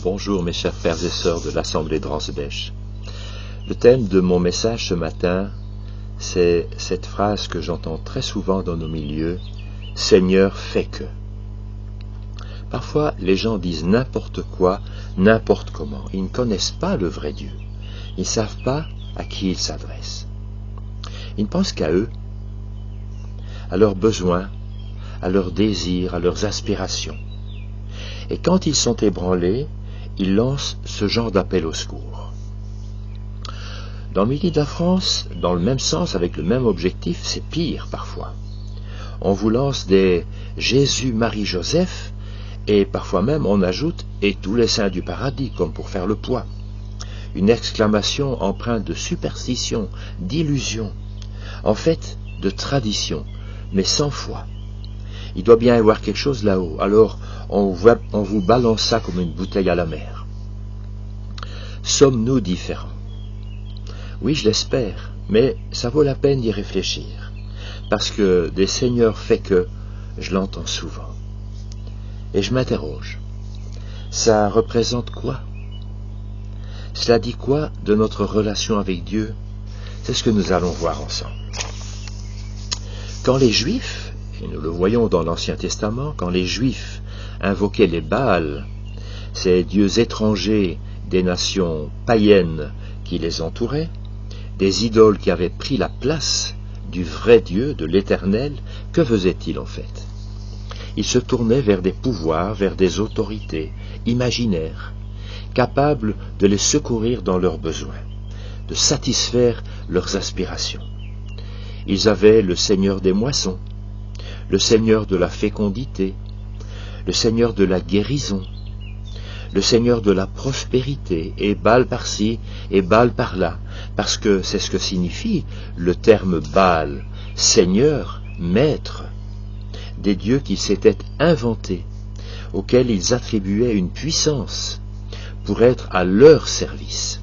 Bonjour mes chers frères et sœurs de l'Assemblée de Ransbech. Le thème de mon message ce matin, c'est cette phrase que j'entends très souvent dans nos milieux, « Seigneur, fais que ». Parfois, les gens disent n'importe quoi, n'importe comment. Ils ne connaissent pas le vrai Dieu. Ils ne savent pas à qui ils s'adressent. Ils ne pensent qu'à eux, à leurs besoins, à leurs désirs, à leurs aspirations. Et quand ils sont ébranlés, ils lancent ce genre d'appel au secours. Dans le milieu de la France, dans le même sens, avec le même objectif, c'est pire parfois. On vous lance des Jésus, Marie, Joseph, et parfois même on ajoute « et tous les saints du paradis » comme pour faire le poids. Une exclamation empreinte de superstition, d'illusion, en fait de tradition, mais sans foi. Il doit bien y avoir quelque chose là-haut, alors on vous balance ça comme une bouteille à la mer. Sommes-nous différents? Oui, je l'espère, mais ça vaut la peine d'y réfléchir, parce que des seigneurs fait que, je l'entends souvent. Et je m'interroge, ça représente quoi? Cela dit quoi de notre relation avec Dieu? C'est ce que nous allons voir ensemble. Quand les Juifs, et nous le voyons dans l'Ancien Testament, quand les Juifs invoquaient les Baals, ces dieux étrangers des nations païennes qui les entouraient, des idoles qui avaient pris la place du vrai Dieu, de l'Éternel, que faisaient-ils en fait? Ils se tournaient vers des pouvoirs, vers des autorités imaginaires, capables de les secourir dans leurs besoins, de satisfaire leurs aspirations. Ils avaient le Seigneur des moissons, le Seigneur de la fécondité, le Seigneur de la guérison, le Seigneur de la prospérité, et Baal par-ci et Baal par-là, parce que c'est ce que signifie le terme Baal, Seigneur, Maître, des dieux qu'ils s'étaient inventés, auxquels ils attribuaient une puissance pour être à leur service,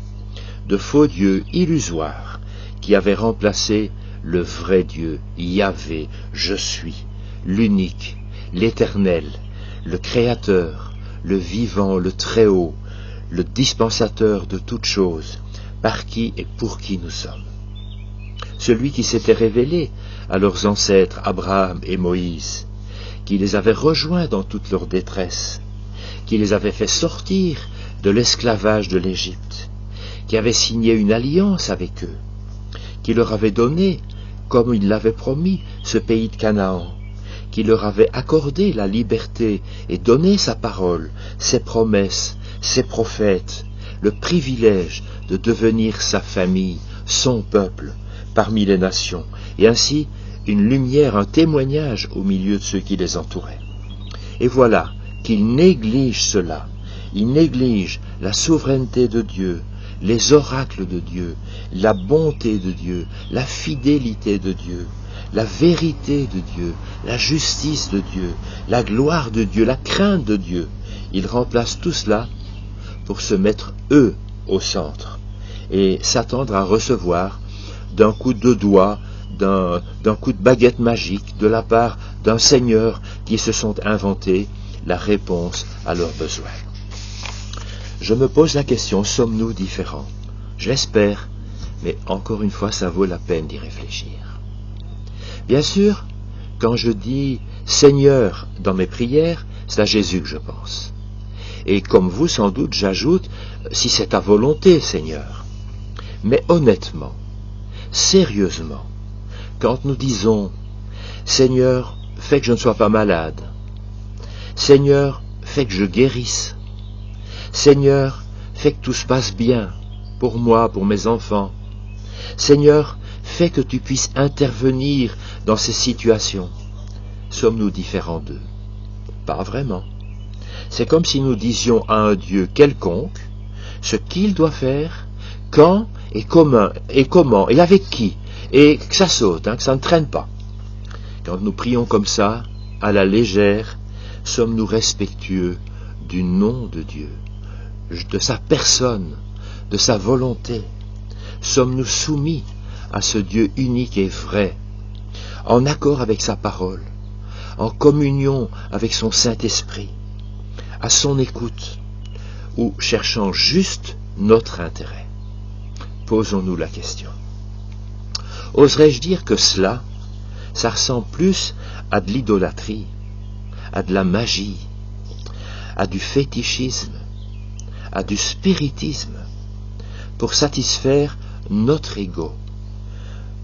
de faux dieux illusoires qui avaient remplacé le vrai Dieu, Yahvé, je suis, l'unique, l'Éternel, le Créateur, le vivant, le Très-Haut, le dispensateur de toutes choses, par qui et pour qui nous sommes. Celui qui s'était révélé à leurs ancêtres Abraham et Moïse, qui les avait rejoints dans toute leur détresse, qui les avait fait sortir de l'esclavage de l'Égypte, qui avait signé une alliance avec eux, qui leur avait donné, comme il l'avait promis, ce pays de Canaan, qui leur avait accordé la liberté et donné sa parole, ses promesses, ses prophètes, le privilège de devenir sa famille, son peuple, parmi les nations, et ainsi une lumière, un témoignage au milieu de ceux qui les entouraient. Et voilà qu'ils négligent cela, ils négligent la souveraineté de Dieu, les oracles de Dieu, la bonté de Dieu, la fidélité de Dieu, la vérité de Dieu, la justice de Dieu, la gloire de Dieu, la crainte de Dieu. Ils remplacent tout cela pour se mettre eux au centre et s'attendre à recevoir d'un coup de doigt, d'un coup de baguette magique de la part d'un Seigneur qui se sont inventés la réponse à leurs besoins. Je me pose la question, sommes-nous différents? Je l'espère, mais encore une fois, ça vaut la peine d'y réfléchir. Bien sûr, quand je dis Seigneur dans mes prières, c'est à Jésus que je pense. Et comme vous, sans doute, j'ajoute, si c'est ta volonté, Seigneur. Mais honnêtement, sérieusement, quand nous disons Seigneur, fais que je ne sois pas malade, Seigneur, fais que je guérisse, Seigneur, fais que tout se passe bien, pour moi, pour mes enfants, Seigneur, fais que tu puisses intervenir dans ces situations. Sommes-nous différents d'eux? Pas vraiment. C'est comme si nous disions à un Dieu quelconque ce qu'il doit faire, quand et comment, et avec qui, et que ça saute, que ça ne traîne pas. Quand nous prions comme ça, à la légère, sommes-nous respectueux du nom de Dieu, de sa personne, de sa volonté? Sommes-nous soumis à ce Dieu unique et vrai, en accord avec sa parole, en communion avec son Saint-Esprit, à son écoute, ou cherchant juste notre intérêt? Posons-nous la question. Oserais-je dire que cela, ça ressemble plus à de l'idolâtrie, à de la magie, à du fétichisme, à du spiritisme, pour satisfaire notre ego,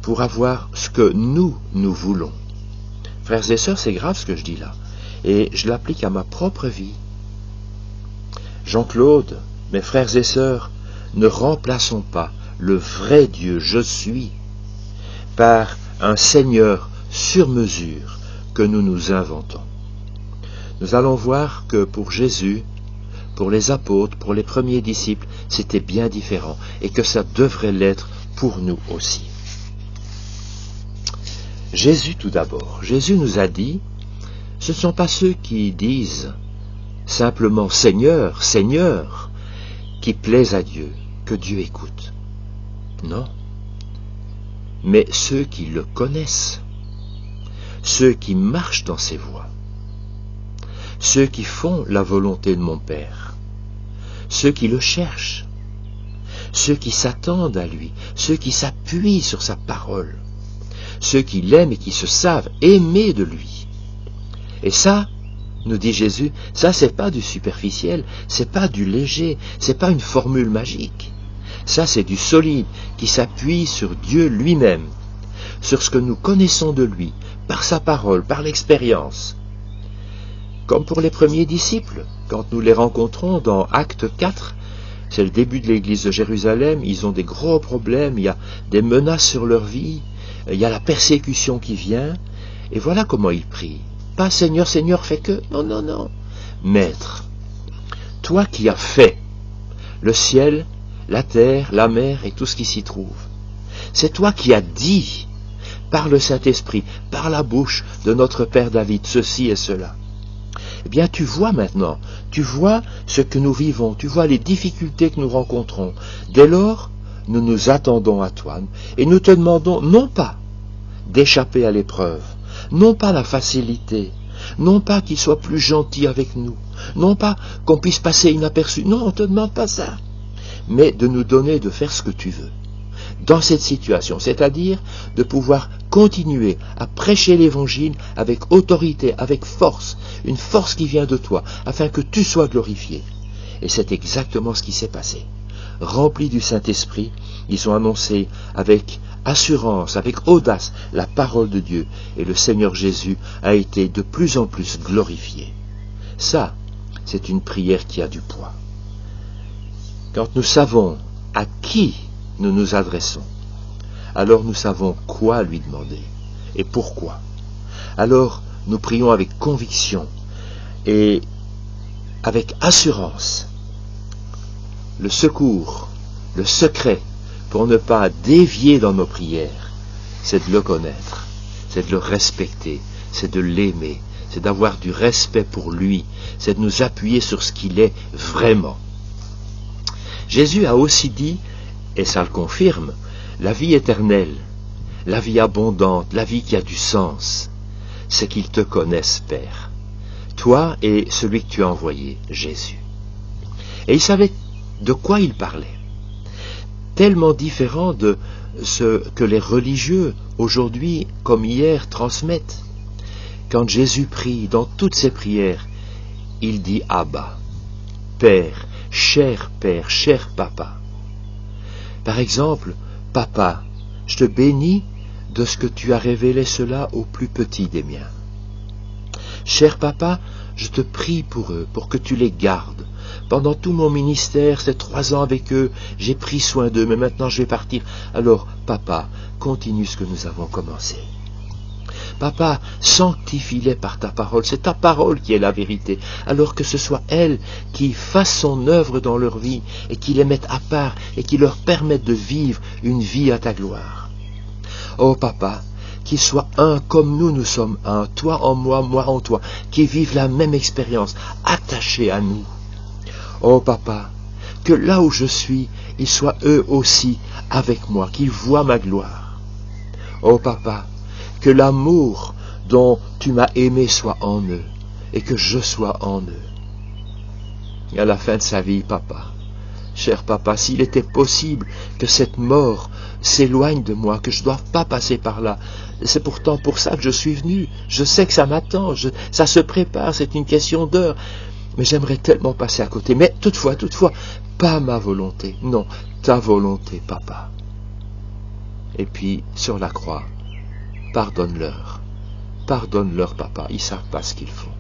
pour avoir ce que nous voulons. Frères et sœurs, c'est grave ce que je dis là, et je l'applique à ma propre vie. Jean-Claude, mes frères et sœurs, ne remplaçons pas le vrai Dieu, je suis, par un Seigneur sur mesure que nous nous inventons. Nous allons voir que pour Jésus, pour les apôtres, pour les premiers disciples, c'était bien différent, et que ça devrait l'être pour nous aussi. Jésus tout d'abord. Jésus nous a dit, ce ne sont pas ceux qui disent simplement Seigneur, Seigneur, qui plaisent à Dieu, que Dieu écoute. Non. Mais ceux qui le connaissent, ceux qui marchent dans ses voies, ceux qui font la volonté de mon Père, ceux qui le cherchent, ceux qui s'attendent à lui, ceux qui s'appuient sur sa parole, ceux qui l'aiment et qui se savent aimer de lui. Et ça, nous dit Jésus, ça c'est pas du superficiel, c'est pas du léger, c'est pas une formule magique. Ça c'est du solide qui s'appuie sur Dieu lui-même, sur ce que nous connaissons de lui, par sa parole, par l'expérience. Comme pour les premiers disciples, quand nous les rencontrons dans Acte 4, c'est le début de l'église de Jérusalem, ils ont des gros problèmes, il y a des menaces sur leur vie, il y a la persécution qui vient, et voilà comment ils prient. Pas Seigneur, Seigneur, fais que... Non, non, non. Maître, toi qui as fait le ciel, la terre, la mer et tout ce qui s'y trouve, c'est toi qui as dit, par le Saint-Esprit, par la bouche de notre Père David, ceci et cela. Eh bien, tu vois maintenant, tu vois ce que nous vivons, tu vois les difficultés que nous rencontrons. Dès lors, nous nous attendons à toi et nous te demandons non pas d'échapper à l'épreuve, non pas la facilité, non pas qu'il soit plus gentil avec nous, non pas qu'on puisse passer inaperçu, non, on ne te demande pas ça, mais de nous donner de faire ce que tu veux dans cette situation, c'est-à-dire de pouvoir continuer à prêcher l'Évangile avec autorité, avec force, une force qui vient de toi, afin que tu sois glorifié. Et c'est exactement ce qui s'est passé. Remplis du Saint-Esprit, ils ont annoncé avec assurance, avec audace, la parole de Dieu, et le Seigneur Jésus a été de plus en plus glorifié. Ça, c'est une prière qui a du poids. Quand nous savons à qui nous nous adressons, alors nous savons quoi lui demander et pourquoi. Alors nous prions avec conviction et avec assurance. Le secours, le secret pour ne pas dévier dans nos prières, c'est de le connaître, c'est de le respecter, c'est de l'aimer, c'est d'avoir du respect pour lui, c'est de nous appuyer sur ce qu'il est vraiment. Jésus a aussi dit, et ça le confirme, la vie éternelle, la vie abondante, la vie qui a du sens, c'est qu'ils te connaissent, Père, toi et celui que tu as envoyé, Jésus. Et il savait de quoi il parlait, tellement différent de ce que les religieux, aujourd'hui comme hier, transmettent. Quand Jésus prie, dans toutes ses prières, il dit Abba, Père, cher Papa. Par exemple, Papa, je te bénis de ce que tu as révélé cela au plus petit des miens. Cher Papa, je te prie pour eux, pour que tu les gardes. Pendant tout mon ministère, ces 3 ans avec eux, j'ai pris soin d'eux, mais maintenant je vais partir. Alors, Papa, continue ce que nous avons commencé. Papa, sanctifie-les par ta parole, c'est ta parole qui est la vérité, alors que ce soit elle qui fasse son œuvre dans leur vie et qui les mette à part et qui leur permette de vivre une vie à ta gloire. Oh Papa, qu'ils soient un comme nous sommes un, toi en moi, moi en toi, qu'ils vivent la même expérience, attachés à nous. Oh Papa, que là où je suis, ils soient eux aussi avec moi, qu'ils voient ma gloire. Oh Papa, que l'amour dont tu m'as aimé soit en eux, et que je sois en eux. à la fin de sa vie, papa, cher papa, s'il était possible que cette mort s'éloigne de moi, que je ne doive pas passer par là, c'est pourtant pour ça que je suis venu, je sais que ça m'attend, ça se prépare, c'est une question d'heure, mais j'aimerais tellement passer à côté, mais toutefois, pas ma volonté, non, ta volonté, papa. Et puis, sur la croix, pardonne-leur, papa, ils ne savent pas ce qu'ils font.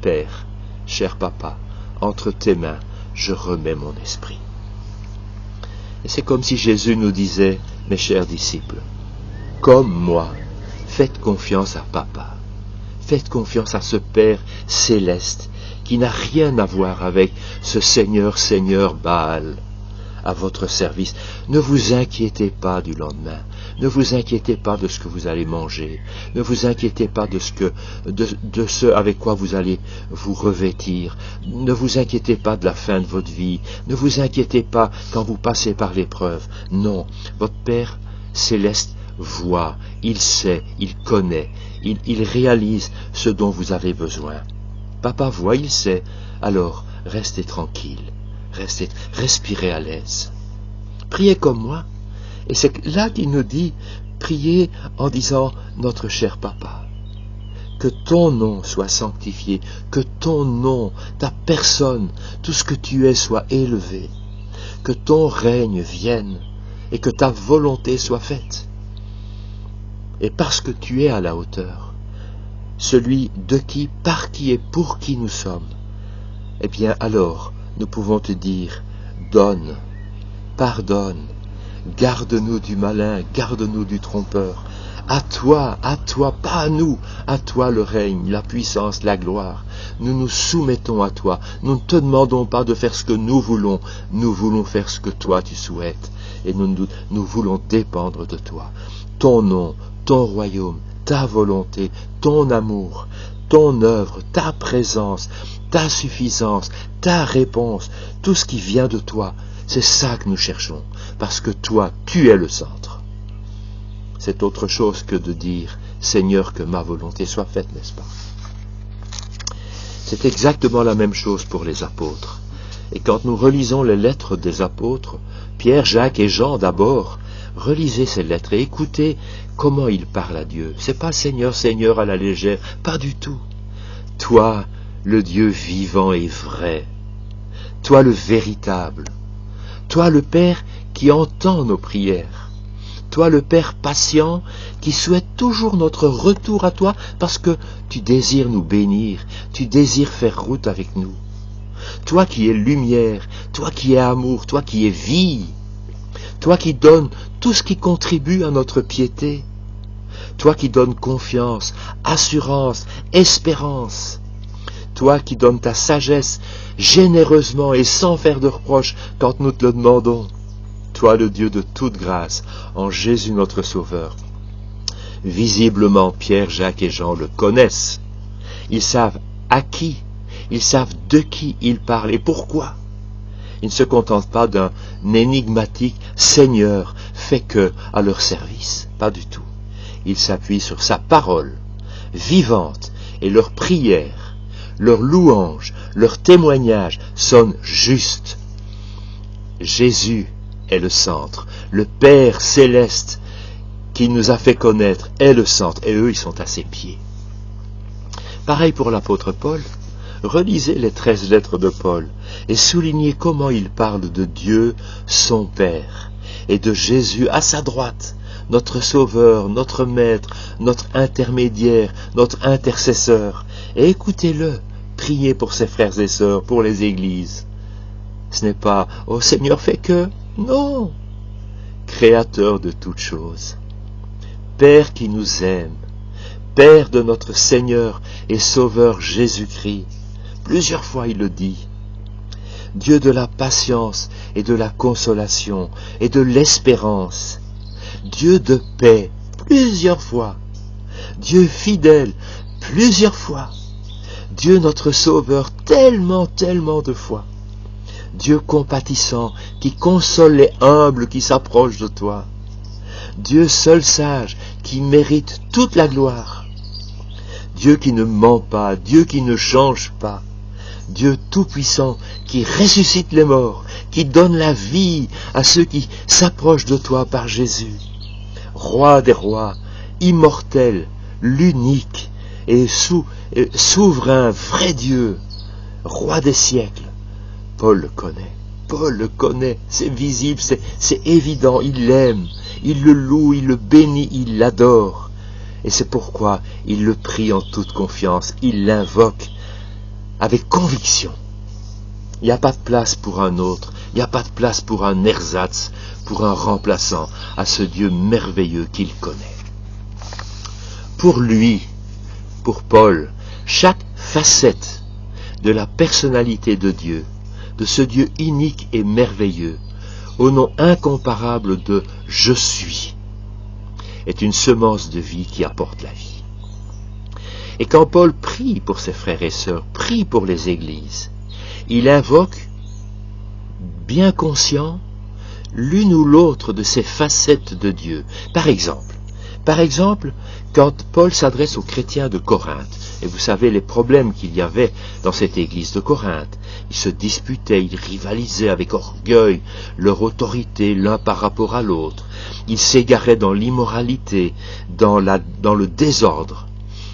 Père, cher papa, entre tes mains, je remets mon esprit. Et c'est comme si Jésus nous disait, mes chers disciples, comme moi, faites confiance à papa, faites confiance à ce Père céleste, qui n'a rien à voir avec ce Seigneur Baal, à votre service. Ne vous inquiétez pas du lendemain, ne vous inquiétez pas de ce que vous allez manger, ne vous inquiétez pas de ce avec quoi vous allez vous revêtir, ne vous inquiétez pas de la fin de votre vie, ne vous inquiétez pas quand vous passez par l'épreuve. Non, votre Père céleste voit, il sait, il connaît, il réalise ce dont vous avez besoin. Papa voit, il sait, alors restez tranquille. Respirez à l'aise. Priez comme moi. Et c'est là qu'il nous dit, priez en disant, notre cher papa, que ton nom soit sanctifié, que ton nom, ta personne, tout ce que tu es soit élevé, que ton règne vienne et que ta volonté soit faite. Et parce que tu es à la hauteur, celui de qui, par qui et pour qui nous sommes, eh bien alors, nous pouvons te dire, donne, pardonne, garde-nous du malin, garde-nous du trompeur. À toi, pas à nous, à toi le règne, la puissance, la gloire. Nous nous soumettons à toi, nous ne te demandons pas de faire ce que nous voulons faire ce que toi tu souhaites, et nous voulons dépendre de toi. Ton nom, ton royaume, ta volonté, ton amour, ton œuvre, ta présence, ta suffisance, ta réponse, tout ce qui vient de toi, c'est ça que nous cherchons, parce que toi, tu es le centre. C'est autre chose que de dire, Seigneur, que ma volonté soit faite, n'est-ce pas? C'est exactement la même chose pour les apôtres. Et quand nous relisons les lettres des apôtres, Pierre, Jacques et Jean d'abord, relisez ces lettres et écoutez comment ils parlent à Dieu. C'est pas Seigneur, Seigneur à la légère, pas du tout. Toi, le Dieu vivant et vrai, toi le véritable, toi le Père qui entend nos prières, toi le Père patient qui souhaite toujours notre retour à toi parce que tu désires nous bénir, tu désires faire route avec nous. Toi qui es lumière, toi qui es amour, toi qui es vie, toi qui donnes tout ce qui contribue à notre piété, toi qui donnes confiance, assurance, espérance, toi qui donnes ta sagesse généreusement et sans faire de reproches quand nous te le demandons, toi le Dieu de toute grâce, en Jésus notre Sauveur. Visiblement, Pierre, Jacques et Jean le connaissent. Ils savent à qui, ils savent de qui ils parlent et pourquoi. Ils ne se contentent pas d'un énigmatique Seigneur fait que à leur service, pas du tout. Ils s'appuient sur sa parole vivante et leur prière, leur louange, leur témoignage sonnent justes. Jésus est le centre, le Père céleste qui nous a fait connaître est le centre, et eux ils sont à ses pieds. Pareil pour l'apôtre Paul, relisez les 13 lettres de Paul et soulignez comment il parle de Dieu, son Père, et de Jésus à sa droite, notre Sauveur, notre Maître, notre intermédiaire, notre intercesseur, et écoutez-le, priez pour ses frères et sœurs, pour les églises. Ce n'est pas « Oh Seigneur, fais que » non, Créateur de toutes choses, Père qui nous aime, Père de notre Seigneur et Sauveur Jésus-Christ, plusieurs fois il le dit, Dieu de la patience et de la consolation et de l'espérance, Dieu de paix, plusieurs fois, Dieu fidèle, plusieurs fois, Dieu notre Sauveur, tellement de fois, Dieu compatissant, qui console les humbles qui s'approchent de toi, Dieu seul sage, qui mérite toute la gloire, Dieu qui ne ment pas, Dieu qui ne change pas, Dieu tout-puissant qui ressuscite les morts, qui donne la vie à ceux qui s'approchent de toi par Jésus. Roi des rois, immortel, l'unique et souverain, vrai Dieu, roi des siècles. Paul le connaît, c'est visible, c'est évident, il l'aime, il le loue, il le bénit, il l'adore. Et c'est pourquoi il le prie en toute confiance, il l'invoque avec conviction. Il n'y a pas de place pour un autre, il n'y a pas de place pour un ersatz, pour un remplaçant à ce Dieu merveilleux qu'il connaît. Pour lui, pour Paul, chaque facette de la personnalité de Dieu, de ce Dieu unique et merveilleux, au nom incomparable de « Je suis », est une semence de vie qui apporte la vie. Et quand Paul prie pour ses frères et sœurs, prie pour les églises, il invoque, bien conscient, l'une ou l'autre de ces facettes de Dieu. Par exemple, quand Paul s'adresse aux chrétiens de Corinthe, et vous savez les problèmes qu'il y avait dans cette église de Corinthe, ils se disputaient, ils rivalisaient avec orgueil leur autorité l'un par rapport à l'autre, ils s'égaraient dans l'immoralité, dans le désordre.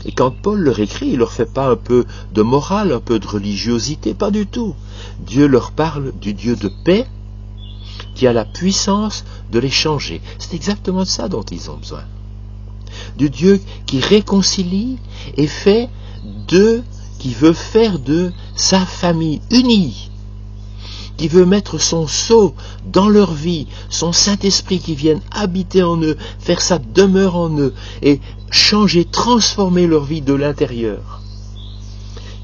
Et quand Paul leur écrit, il ne leur fait pas un peu de morale, un peu de religiosité, pas du tout. Dieu leur parle du Dieu de paix qui a la puissance de les changer. C'est exactement de ça dont ils ont besoin. Du Dieu qui réconcilie et qui veut faire d'eux sa famille unie, qui veut mettre son sceau dans leur vie, son Saint-Esprit qui vienne habiter en eux, faire sa demeure en eux et changer, transformer leur vie de l'intérieur,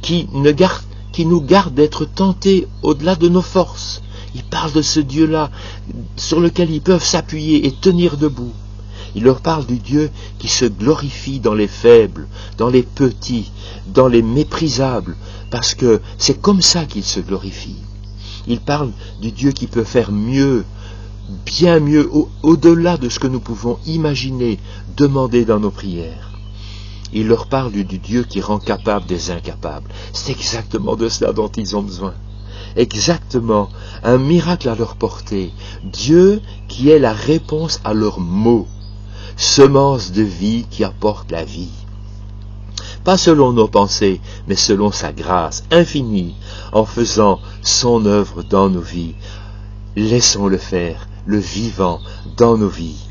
qui nous garde d'être tentés au-delà de nos forces. Il parle de ce Dieu-là sur lequel ils peuvent s'appuyer et tenir debout. Il leur parle du Dieu qui se glorifie dans les faibles, dans les petits, dans les méprisables, parce que c'est comme ça qu'il se glorifie. Il parle du Dieu qui peut faire mieux, bien mieux, au-delà de ce que nous pouvons imaginer, demander dans nos prières. Il leur parle du Dieu qui rend capable des incapables. C'est exactement de cela dont ils ont besoin. Exactement, un miracle à leur portée. Dieu qui est la réponse à leurs maux. Semence de vie qui apporte la vie. Pas selon nos pensées, mais selon sa grâce infinie, en faisant son œuvre dans nos vies. Laissons-le faire, le vivant, dans nos vies.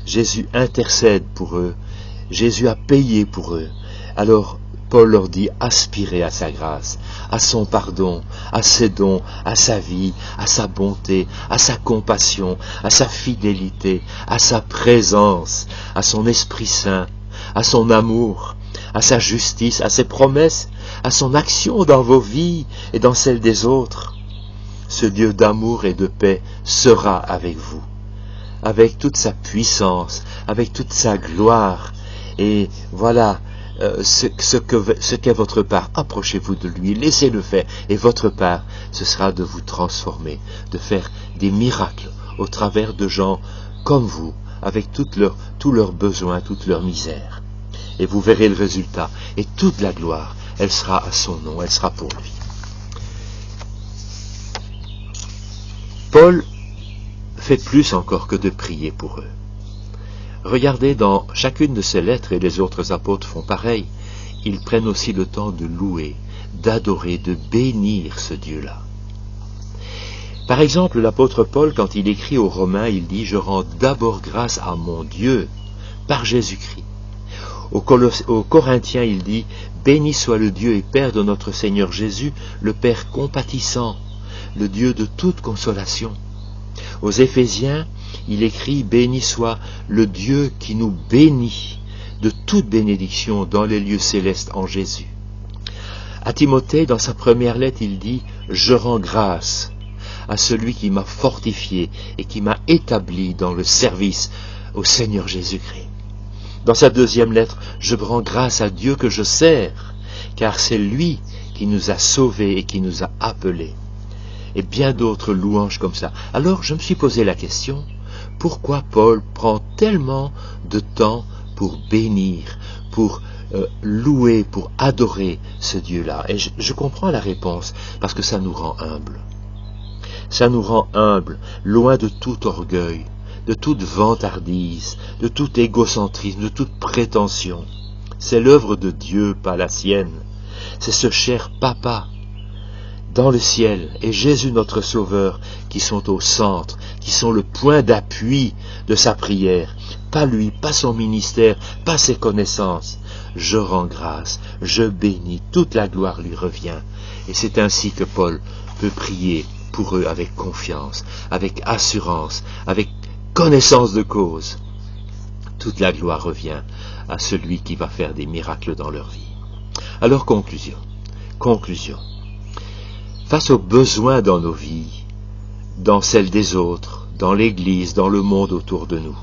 Jésus intercède pour eux, Jésus a payé pour eux. Alors, Paul leur dit, aspirez à sa grâce, à son pardon, à ses dons, à sa vie, à sa bonté, à sa compassion, à sa fidélité, à sa présence, à son Esprit Saint, à son amour, à sa justice, à ses promesses, à son action dans vos vies et dans celles des autres. Ce Dieu d'amour et de paix sera avec vous, avec toute sa puissance, avec toute sa gloire. Et voilà ce qu'est votre part. Approchez-vous de lui, laissez-le faire. Et votre part, ce sera de vous transformer, de faire des miracles au travers de gens comme vous, avec tous leurs besoins, toute leur misère. Et vous verrez le résultat. Et toute la gloire, elle sera à son nom, elle sera pour lui. Paul fait plus encore que de prier pour eux. Regardez dans chacune de ces lettres, et les autres apôtres font pareil, ils prennent aussi le temps de louer, d'adorer, de bénir ce Dieu-là. Par exemple, l'apôtre Paul, quand il écrit aux Romains, il dit « Je rends d'abord grâce à mon Dieu par Jésus-Christ ». Aux Corinthiens, il dit « Béni soit le Dieu et Père de notre Seigneur Jésus, le Père compatissant, le Dieu de toute consolation. » Aux Éphésiens, il écrit « Béni soit le Dieu qui nous bénit de toute bénédiction dans les lieux célestes en Jésus. » À Timothée, dans sa première lettre, il dit « Je rends grâce à celui qui m'a fortifié et qui m'a établi dans le service au Seigneur Jésus-Christ. » Dans sa deuxième lettre, « Je rends grâce à Dieu que je sers, car c'est lui qui nous a sauvés et qui nous a appelés. » Et bien d'autres louanges comme ça. Alors je me suis posé la question, pourquoi Paul prend tellement de temps pour bénir, pour louer, pour adorer ce Dieu-là? Et je comprends la réponse, parce que ça nous rend humbles. Ça nous rend humbles, loin de tout orgueil, de toute vantardise, de tout égocentrisme, de toute prétention. C'est l'œuvre de Dieu, pas la sienne. C'est ce cher Papa dans le ciel et Jésus notre Sauveur qui sont au centre, qui sont le point d'appui de sa prière. Pas lui, pas son ministère, pas ses connaissances. Je rends grâce, je bénis, toute la gloire lui revient. Et c'est ainsi que Paul peut prier pour eux avec confiance, avec assurance, avec connaissance de cause. Toute la gloire revient à celui qui va faire des miracles dans leur vie. Alors conclusion. Face aux besoins dans nos vies, dans celles des autres, dans l'Église, dans le monde autour de nous,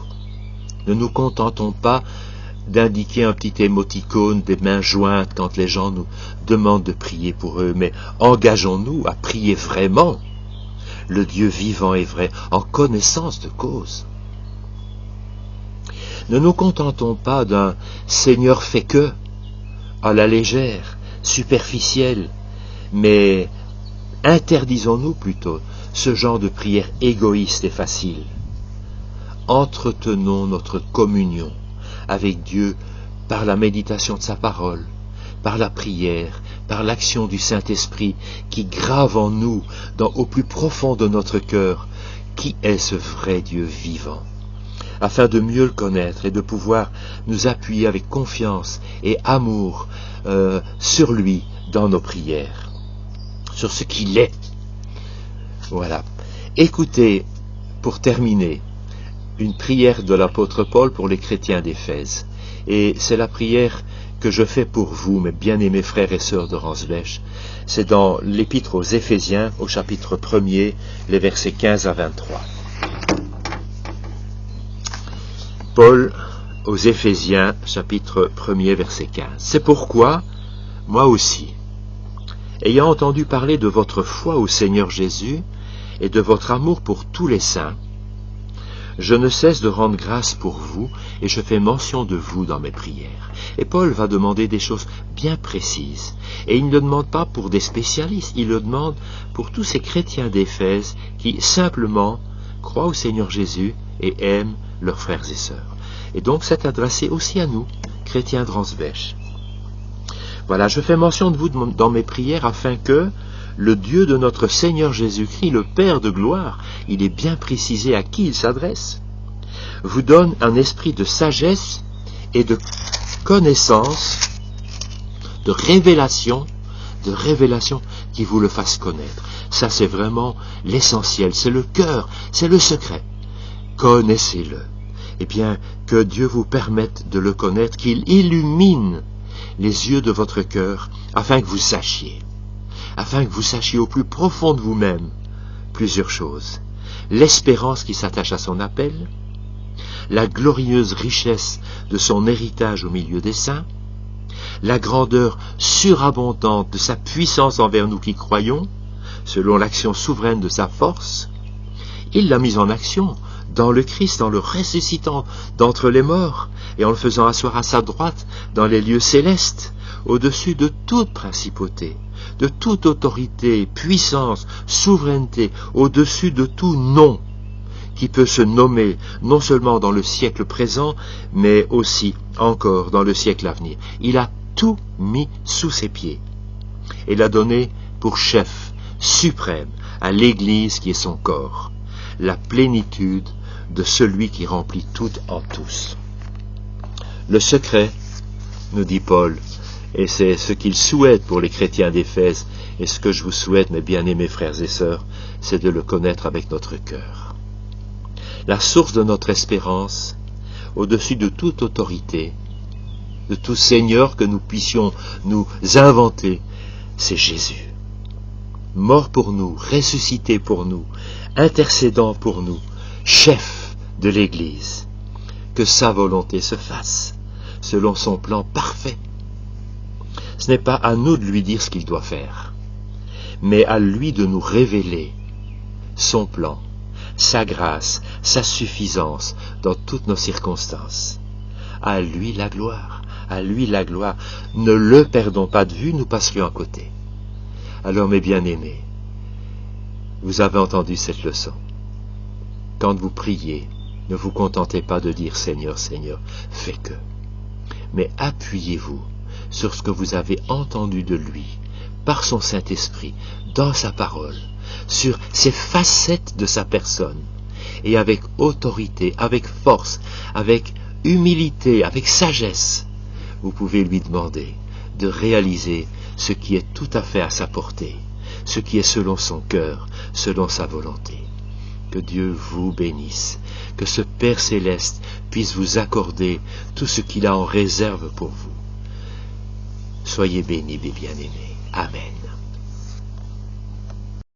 ne nous contentons pas d'indiquer un petit émoticône des mains jointes quand les gens nous demandent de prier pour eux, mais engageons-nous à prier vraiment le Dieu vivant et vrai, en connaissance de cause. Ne nous contentons pas d'un Seigneur fait que, à la légère, superficielle, mais interdisons-nous plutôt ce genre de prière égoïste et facile. Entretenons notre communion avec Dieu par la méditation de sa parole, par la prière, par l'action du Saint-Esprit qui grave en nous, au plus profond de notre cœur, qui est ce vrai Dieu vivant, afin de mieux le connaître et de pouvoir nous appuyer avec confiance et amour sur lui dans nos prières, sur ce qu'il est. Voilà. Écoutez, pour terminer, une prière de l'apôtre Paul pour les chrétiens d'Éphèse. Et c'est la prière que je fais pour vous, mes bien-aimés frères et sœurs de Ransbech. C'est dans l'épître aux Éphésiens, au chapitre 1er, les versets 15 à 23. Paul aux Éphésiens, chapitre 1er, verset 15. C'est pourquoi, moi aussi, ayant entendu parler de votre foi au Seigneur Jésus et de votre amour pour tous les saints, je ne cesse de rendre grâce pour vous et je fais mention de vous dans mes prières. Et Paul va demander des choses bien précises. Et il ne le demande pas pour des spécialistes, il le demande pour tous ces chrétiens d'Éphèse qui simplement croient au Seigneur Jésus et aiment leurs frères et sœurs. Et donc c'est adressé aussi à nous, chrétiens de Ransbech. Voilà, je fais mention de vous dans mes prières afin que le Dieu de notre Seigneur Jésus-Christ, le Père de gloire, il est bien précisé à qui il s'adresse, vous donne un esprit de sagesse et de connaissance, de révélation qui vous le fasse connaître. Ça, c'est vraiment l'essentiel, c'est le cœur, c'est le secret. Connaissez-le. Eh bien, que Dieu vous permette de le connaître, qu'il illumine les yeux de votre cœur, afin que vous sachiez au plus profond de vous-même plusieurs choses. L'espérance qui s'attache à son appel, la glorieuse richesse de son héritage au milieu des saints, la grandeur surabondante de sa puissance envers nous qui croyons, selon l'action souveraine de sa force. Il l'a mise en action dans le Christ, en le ressuscitant d'entre les morts et en le faisant asseoir à sa droite dans les lieux célestes, au-dessus de toute principauté, de toute autorité, puissance, souveraineté, au-dessus de tout nom qui peut se nommer non seulement dans le siècle présent, mais aussi encore dans le siècle à venir. Il a tout mis sous ses pieds et l'a donné pour chef suprême à l'Église qui est son corps, la plénitude de celui qui remplit tout en tous. Le secret, nous dit Paul, et c'est ce qu'il souhaite pour les chrétiens d'Éphèse, et ce que je vous souhaite, mes bien-aimés frères et sœurs, c'est de le connaître avec notre cœur. La source de notre espérance, au-dessus de toute autorité, de tout seigneur que nous puissions nous inventer, c'est Jésus. Mort pour nous, ressuscité pour nous, intercédant pour nous, chef de l'Église. Que sa volonté se fasse, selon son plan parfait. Ce n'est pas à nous de lui dire ce qu'il doit faire, mais à lui de nous révéler son plan, sa grâce, sa suffisance dans toutes nos circonstances, À lui la gloire, à lui la gloire. Ne le perdons pas de vue, nous passerions à côté. Alors mes bien-aimés, vous avez entendu cette leçon. Quand vous priez, ne vous contentez pas de dire Seigneur, Seigneur, fais que. Mais appuyez-vous sur ce que vous avez entendu de lui, par son Saint-Esprit, dans sa parole, sur ces facettes de sa personne, et avec autorité, avec force, avec humilité, avec sagesse, vous pouvez lui demander de réaliser ce qui est tout à fait à sa portée, ce qui est selon son cœur, selon sa volonté. Que Dieu vous bénisse, que ce Père céleste puisse vous accorder tout ce qu'il a en réserve pour vous. Soyez bénis, mes bien-aimés. Amen.